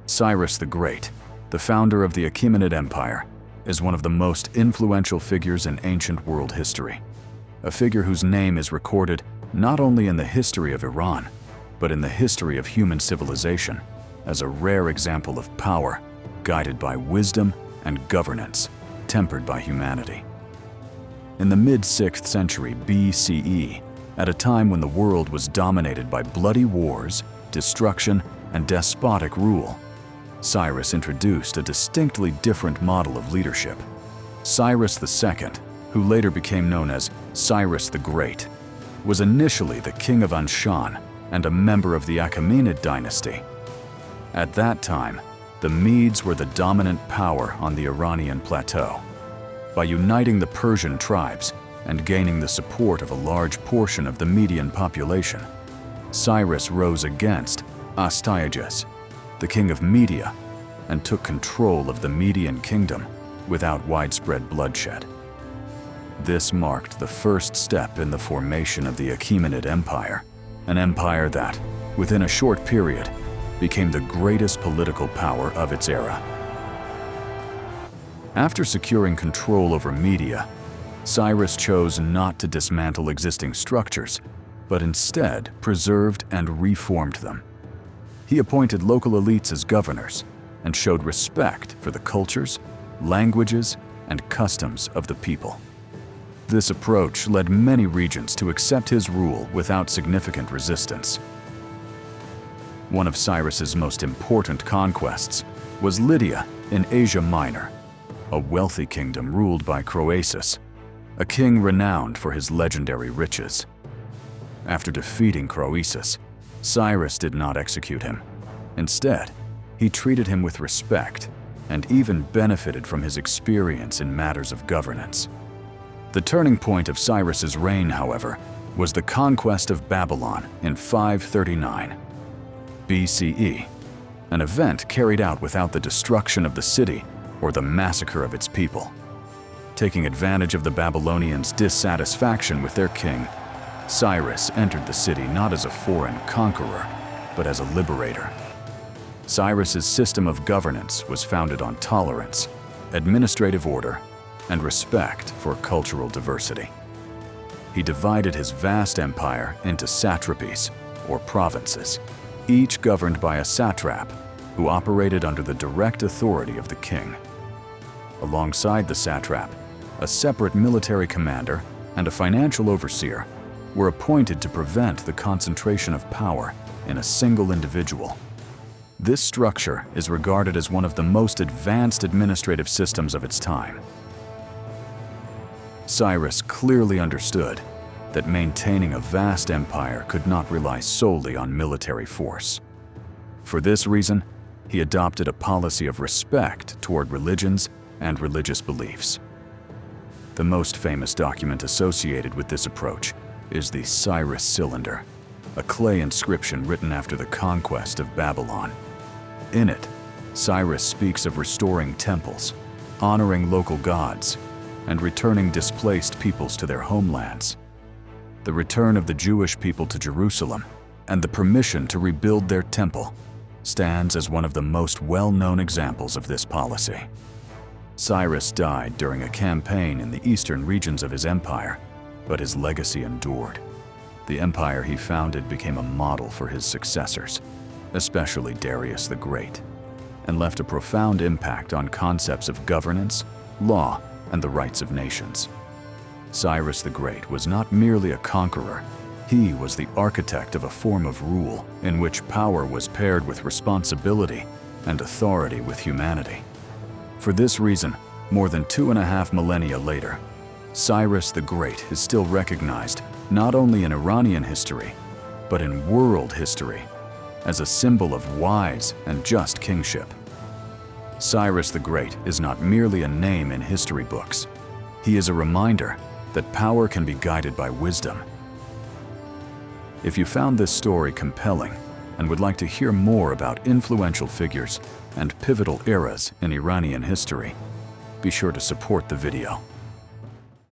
Cyrus the Great, the founder of the Achaemenid Empire, is one of the most influential figures in ancient world history. A figure whose name is recorded not only in the history of Iran, but in the history of human civilization as a rare example of power guided by wisdom and governance tempered by humanity. In the mid-6th century BCE, at a time when the world was dominated by bloody wars, destruction, and despotic rule, Cyrus introduced a distinctly different model of leadership. Cyrus II, who later became known as Cyrus the Great, was initially the king of Anshan and a member of the Achaemenid dynasty. At that time, the Medes were the dominant power on the Iranian plateau. By uniting the Persian tribes and gaining the support of a large portion of the Median population, Cyrus rose against Astyages, the king of Media, and took control of the Median kingdom without widespread bloodshed. This marked the first step in the formation of the Achaemenid Empire, an empire that, within a short period, became the greatest political power of its era. After securing control over Media, Cyrus chose not to dismantle existing structures, but instead preserved and reformed them. He appointed local elites as governors and showed respect for the cultures, languages, and customs of the people. This approach led many regions to accept his rule without significant resistance. One of Cyrus's most important conquests was Lydia in Asia Minor, a wealthy kingdom ruled by Croesus, a king renowned for his legendary riches. After defeating Croesus, Cyrus did not execute him. Instead, he treated him with respect and even benefited from his experience in matters of governance. The turning point of Cyrus's reign, however, was the conquest of Babylon in 539 BCE, an event carried out without the destruction of the city or the massacre of its people. Taking advantage of the Babylonians' dissatisfaction with their king, Cyrus entered the city not as a foreign conqueror, but as a liberator. Cyrus's system of governance was founded on tolerance, administrative order, and respect for cultural diversity. He divided his vast empire into satrapies, or provinces, each governed by a satrap who operated under the direct authority of the king. Alongside the satrap, a separate military commander and a financial overseer were appointed to prevent the concentration of power in a single individual. This structure is regarded as one of the most advanced administrative systems of its time. Cyrus clearly understood that maintaining a vast empire could not rely solely on military force. For this reason, he adopted a policy of respect toward religions and religious beliefs. The most famous document associated with this approach is the Cyrus Cylinder, a clay inscription written after the conquest of Babylon. In it, Cyrus speaks of restoring temples, honoring local gods, and returning displaced peoples to their homelands. The return of the Jewish people to Jerusalem and the permission to rebuild their temple stands as one of the most well-known examples of this policy. Cyrus died during a campaign in the eastern regions of his empire, but his legacy endured. The empire he founded became a model for his successors, especially Darius the Great, and left a profound impact on concepts of governance, law, and the rights of nations. Cyrus the Great was not merely a conqueror, he was the architect of a form of rule in which power was paired with responsibility and authority with humanity. For this reason, more than 2.5 millennia later, Cyrus the Great is still recognized not only in Iranian history, but in world history as a symbol of wise and just kingship. Cyrus the Great is not merely a name in history books. He is a reminder that power can be guided by wisdom. If you found this story compelling and would like to hear more about influential figures and pivotal eras in Iranian history, be sure to support the video.